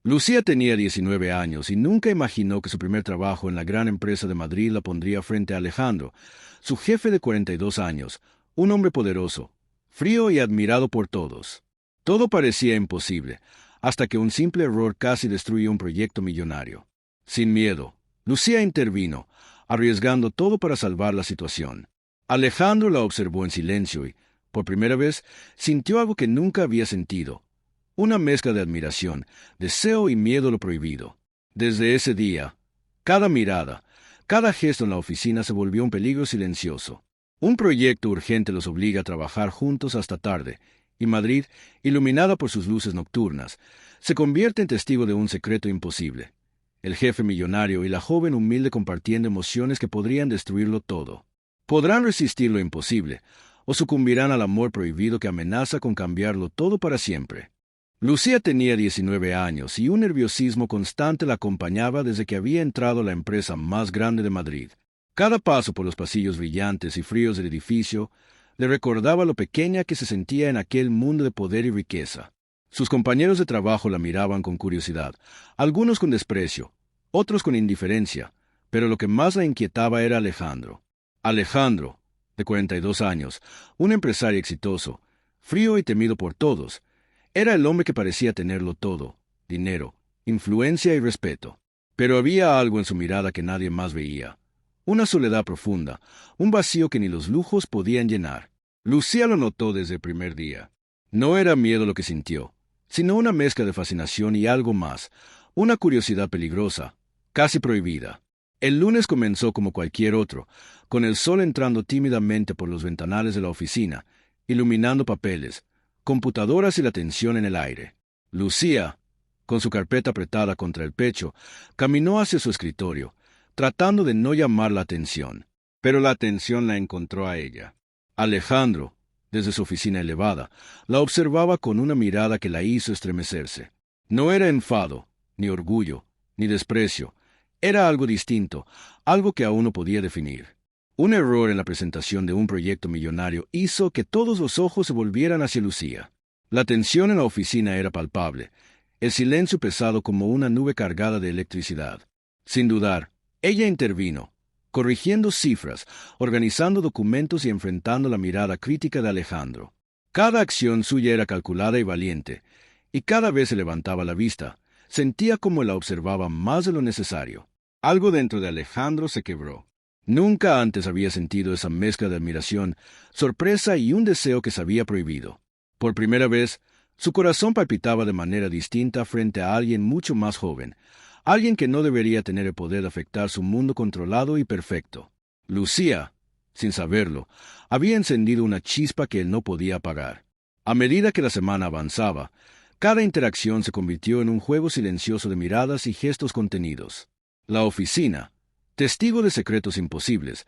Lucía tenía 19 años y nunca imaginó que su primer trabajo en la gran empresa de Madrid la pondría frente a Alejandro, su jefe de 42 años, un hombre poderoso, frío y admirado por todos. Todo parecía imposible, hasta que un simple error casi destruyó un proyecto millonario. Sin miedo, Lucía intervino, arriesgando todo para salvar la situación. Alejandro la observó en silencio y, por primera vez, sintió algo que nunca había sentido. Una mezcla de admiración, deseo y miedo a lo prohibido. Desde ese día, cada mirada, cada gesto en la oficina se volvió un peligro silencioso. Un proyecto urgente los obliga a trabajar juntos hasta tarde, y Madrid, iluminada por sus luces nocturnas, se convierte en testigo de un secreto imposible. El jefe millonario y la joven humilde compartiendo emociones que podrían destruirlo todo. Podrán resistir lo imposible, o sucumbirán al amor prohibido que amenaza con cambiarlo todo para siempre. Lucía tenía 19 años y un nerviosismo constante la acompañaba desde que había entrado a la empresa más grande de Madrid. Cada paso por los pasillos brillantes y fríos del edificio le recordaba lo pequeña que se sentía en aquel mundo de poder y riqueza. Sus compañeros de trabajo la miraban con curiosidad, algunos con desprecio, otros con indiferencia, pero lo que más la inquietaba era Alejandro. Alejandro, de 42 años, un empresario exitoso, frío y temido por todos, era el hombre que parecía tenerlo todo: dinero, influencia y respeto. Pero había algo en su mirada que nadie más veía. Una soledad profunda, un vacío que ni los lujos podían llenar. Lucía lo notó desde el primer día. No era miedo lo que sintió, sino una mezcla de fascinación y algo más, una curiosidad peligrosa, casi prohibida. El lunes comenzó como cualquier otro, con el sol entrando tímidamente por los ventanales de la oficina, iluminando papeles, computadoras y la tensión en el aire. Lucía, con su carpeta apretada contra el pecho, caminó hacia su escritorio, tratando de no llamar la atención. Pero la atención la encontró a ella. Alejandro, desde su oficina elevada, la observaba con una mirada que la hizo estremecerse. No era enfado, ni orgullo, ni desprecio. Era algo distinto, algo que aún no podía definir. Un error en la presentación de un proyecto millonario hizo que todos los ojos se volvieran hacia Lucía. La tensión en la oficina era palpable, el silencio pesado como una nube cargada de electricidad. Sin dudar, ella intervino, corrigiendo cifras, organizando documentos y enfrentando la mirada crítica de Alejandro. Cada acción suya era calculada y valiente, y cada vez se levantaba la vista, sentía como la observaba más de lo necesario. Algo dentro de Alejandro se quebró. Nunca antes había sentido esa mezcla de admiración, sorpresa y un deseo que se había prohibido. Por primera vez, su corazón palpitaba de manera distinta frente a alguien mucho más joven, alguien que no debería tener el poder de afectar su mundo controlado y perfecto. Lucía, sin saberlo, había encendido una chispa que él no podía apagar. A medida que la semana avanzaba, cada interacción se convirtió en un juego silencioso de miradas y gestos contenidos. La oficina, testigo de secretos imposibles,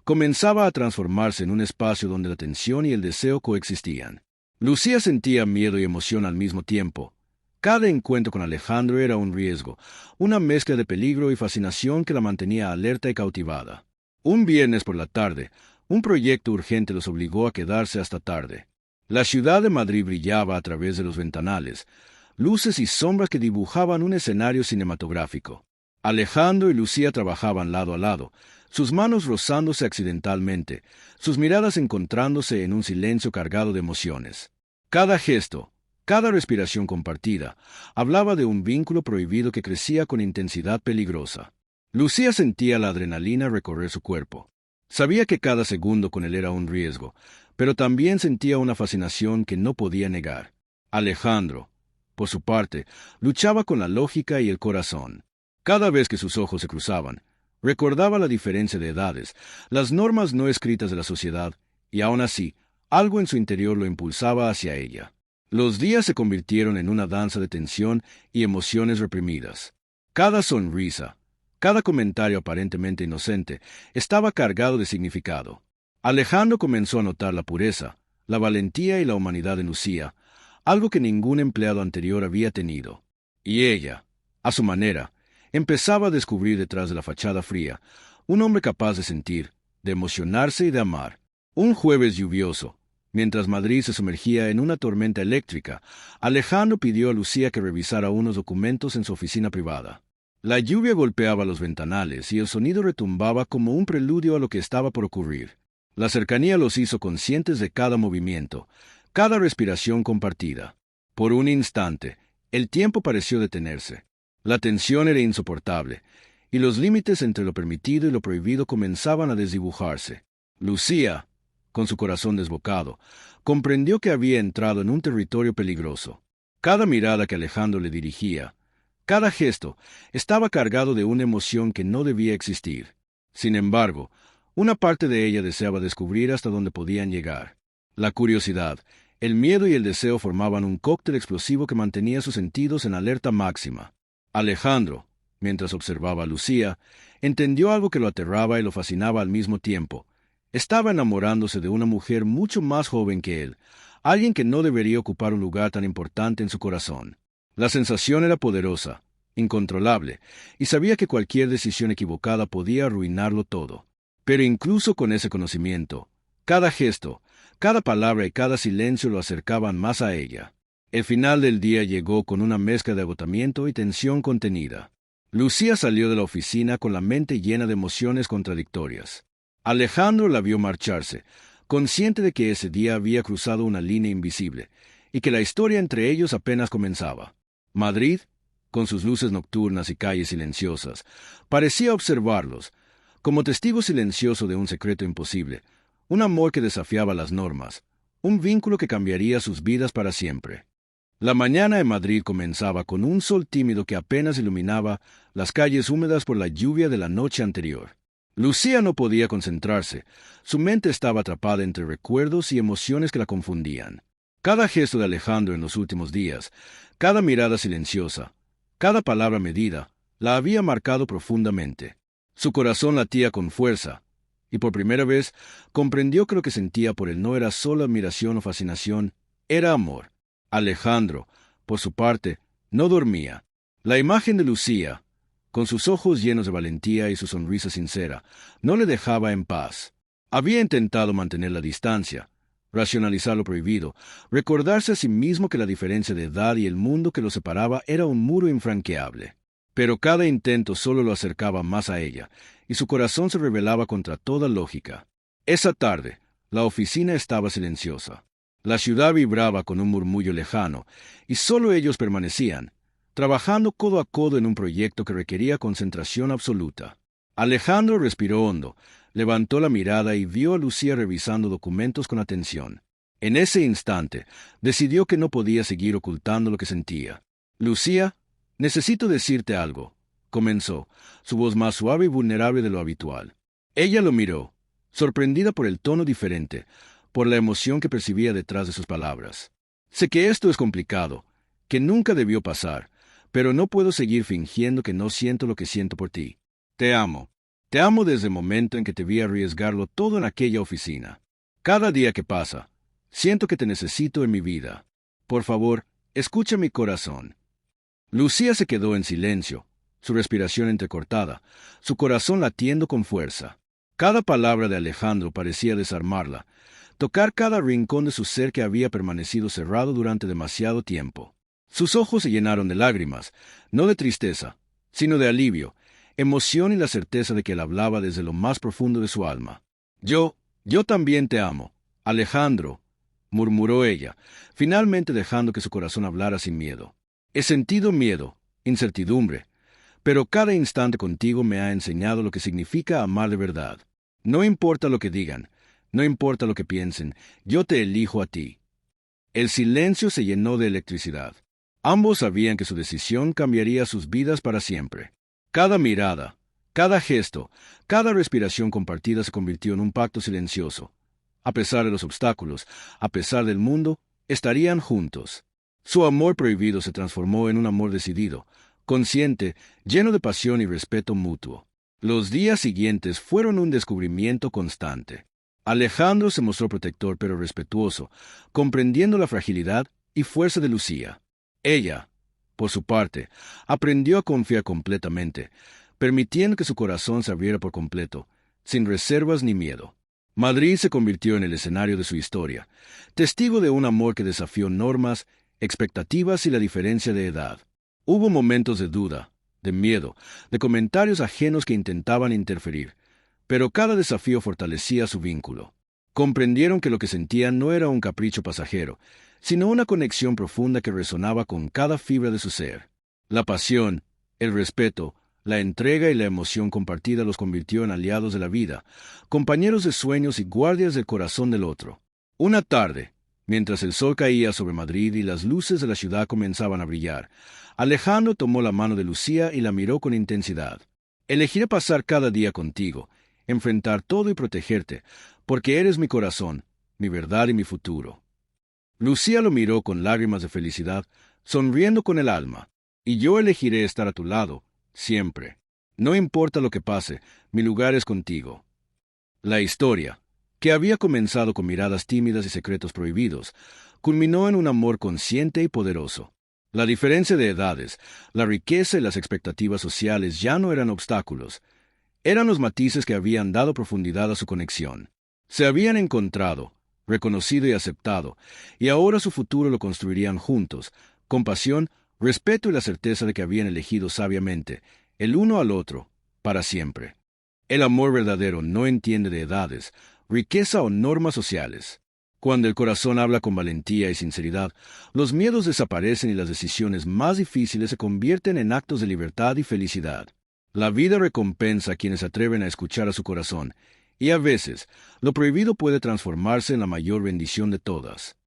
comenzaba a transformarse en un espacio donde la tensión y el deseo coexistían. Lucía sentía miedo y emoción al mismo tiempo. Cada encuentro con Alejandro era un riesgo, una mezcla de peligro y fascinación que la mantenía alerta y cautivada. Un viernes por la tarde, un proyecto urgente los obligó a quedarse hasta tarde. La ciudad de Madrid brillaba a través de los ventanales, luces y sombras que dibujaban un escenario cinematográfico. Alejandro y Lucía trabajaban lado a lado, sus manos rozándose accidentalmente, sus miradas encontrándose en un silencio cargado de emociones. Cada gesto, cada respiración compartida, hablaba de un vínculo prohibido que crecía con intensidad peligrosa. Lucía sentía la adrenalina recorrer su cuerpo. Sabía que cada segundo con él era un riesgo, pero también sentía una fascinación que no podía negar. Alejandro, por su parte, luchaba con la lógica y el corazón. Cada vez que sus ojos se cruzaban, recordaba la diferencia de edades, las normas no escritas de la sociedad, y aún así, algo en su interior lo impulsaba hacia ella. Los días se convirtieron en una danza de tensión y emociones reprimidas. Cada sonrisa, cada comentario aparentemente inocente, estaba cargado de significado. Alejandro comenzó a notar la pureza, la valentía y la humanidad en Lucía, algo que ningún empleado anterior había tenido. Y ella, a su manera, empezaba a descubrir detrás de la fachada fría un hombre capaz de sentir, de emocionarse y de amar. Un jueves lluvioso, Mientras Madrid se sumergía en una tormenta eléctrica, Alejandro pidió a Lucía que revisara unos documentos en su oficina privada. La lluvia golpeaba los ventanales y el sonido retumbaba como un preludio a lo que estaba por ocurrir. La cercanía los hizo conscientes de cada movimiento, cada respiración compartida. Por un instante, el tiempo pareció detenerse. La tensión era insoportable, y los límites entre lo permitido y lo prohibido comenzaban a desdibujarse. Lucía, con su corazón desbocado, comprendió que había entrado en un territorio peligroso. Cada mirada que Alejandro le dirigía, cada gesto, estaba cargado de una emoción que no debía existir. Sin embargo, una parte de ella deseaba descubrir hasta dónde podían llegar. La curiosidad, el miedo y el deseo formaban un cóctel explosivo que mantenía sus sentidos en alerta máxima. Alejandro, mientras observaba a Lucía, entendió algo que lo aterraba y lo fascinaba al mismo tiempo. Estaba enamorándose de una mujer mucho más joven que él, alguien que no debería ocupar un lugar tan importante en su corazón. La sensación era poderosa, incontrolable, y sabía que cualquier decisión equivocada podía arruinarlo todo. Pero incluso con ese conocimiento, cada gesto, cada palabra y cada silencio lo acercaban más a ella. El final del día llegó con una mezcla de agotamiento y tensión contenida. Lucía salió de la oficina con la mente llena de emociones contradictorias. Alejandro la vio marcharse, consciente de que ese día había cruzado una línea invisible, y que la historia entre ellos apenas comenzaba. Madrid, con sus luces nocturnas y calles silenciosas, parecía observarlos, como testigo silencioso de un secreto imposible, un amor que desafiaba las normas, un vínculo que cambiaría sus vidas para siempre. La mañana en Madrid comenzaba con un sol tímido que apenas iluminaba las calles húmedas por la lluvia de la noche anterior. Lucía no podía concentrarse, su mente estaba atrapada entre recuerdos y emociones que la confundían. Cada gesto de Alejandro en los últimos días, cada mirada silenciosa, cada palabra medida, la había marcado profundamente. Su corazón latía con fuerza, y por primera vez comprendió que lo que sentía por él no era solo admiración o fascinación, era amor. Alejandro, por su parte, no dormía. La imagen de Lucía, con sus ojos llenos de valentía y su sonrisa sincera, no le dejaba en paz. Había intentado mantener la distancia, racionalizar lo prohibido, recordarse a sí mismo que la diferencia de edad y el mundo que los separaba era un muro infranqueable. Pero cada intento solo lo acercaba más a ella, y su corazón se rebelaba contra toda lógica. Esa tarde, la oficina estaba silenciosa. La ciudad vibraba con un murmullo lejano, y solo ellos permanecían, trabajando codo a codo en un proyecto que requería concentración absoluta. Alejandro respiró hondo, levantó la mirada y vio a Lucía revisando documentos con atención. En ese instante, decidió que no podía seguir ocultando lo que sentía. «Lucía, necesito decirte algo», comenzó, su voz más suave y vulnerable de lo habitual. Ella lo miró, sorprendida por el tono diferente, por la emoción que percibía detrás de sus palabras. «Sé que esto es complicado, que nunca debió pasar, pero no puedo seguir fingiendo que no siento lo que siento por ti. Te amo. Te amo desde el momento en que te vi arriesgarlo todo en aquella oficina. Cada día que pasa, siento que te necesito en mi vida. Por favor, escucha mi corazón». Lucía se quedó en silencio, su respiración entrecortada, su corazón latiendo con fuerza. Cada palabra de Alejandro parecía desarmarla, tocar cada rincón de su ser que había permanecido cerrado durante demasiado tiempo. Sus ojos se llenaron de lágrimas, no de tristeza, sino de alivio, emoción y la certeza de que él hablaba desde lo más profundo de su alma. Yo también te amo, Alejandro», murmuró ella, finalmente dejando que su corazón hablara sin miedo. «He sentido miedo, incertidumbre, pero cada instante contigo me ha enseñado lo que significa amar de verdad. No importa lo que digan, no importa lo que piensen, yo te elijo a ti». El silencio se llenó de electricidad. Ambos sabían que su decisión cambiaría sus vidas para siempre. Cada mirada, cada gesto, cada respiración compartida se convirtió en un pacto silencioso. A pesar de los obstáculos, a pesar del mundo, estarían juntos. Su amor prohibido se transformó en un amor decidido, consciente, lleno de pasión y respeto mutuo. Los días siguientes fueron un descubrimiento constante. Alejandro se mostró protector pero respetuoso, comprendiendo la fragilidad y fuerza de Lucía. Ella, por su parte, aprendió a confiar completamente, permitiendo que su corazón se abriera por completo, sin reservas ni miedo. Madrid se convirtió en el escenario de su historia, testigo de un amor que desafió normas, expectativas y la diferencia de edad. Hubo momentos de duda, de miedo, de comentarios ajenos que intentaban interferir, pero cada desafío fortalecía su vínculo. Comprendieron que lo que sentían no era un capricho pasajero, sino una conexión profunda que resonaba con cada fibra de su ser. La pasión, el respeto, la entrega y la emoción compartida los convirtió en aliados de la vida, compañeros de sueños y guardias del corazón del otro. Una tarde, mientras el sol caía sobre Madrid y las luces de la ciudad comenzaban a brillar, Alejandro tomó la mano de Lucía y la miró con intensidad. Elegiré pasar cada día contigo, enfrentar todo y protegerte, porque eres mi corazón, mi verdad y mi futuro. Lucía lo miró con lágrimas de felicidad, sonriendo con el alma. Y yo elegiré estar a tu lado, siempre. No importa lo que pase, mi lugar es contigo. La historia, que había comenzado con miradas tímidas y secretos prohibidos, culminó en un amor consciente y poderoso. La diferencia de edades, la riqueza y las expectativas sociales ya no eran obstáculos. Eran los matices que habían dado profundidad a su conexión. Se habían encontrado, reconocido y aceptado, y ahora su futuro lo construirían juntos, con pasión, respeto y la certeza de que habían elegido sabiamente, el uno al otro, para siempre. El amor verdadero no entiende de edades, riqueza o normas sociales. Cuando el corazón habla con valentía y sinceridad, los miedos desaparecen y las decisiones más difíciles se convierten en actos de libertad y felicidad. La vida recompensa a quienes se atreven a escuchar a su corazón, y a veces, lo prohibido puede transformarse en la mayor bendición de todas.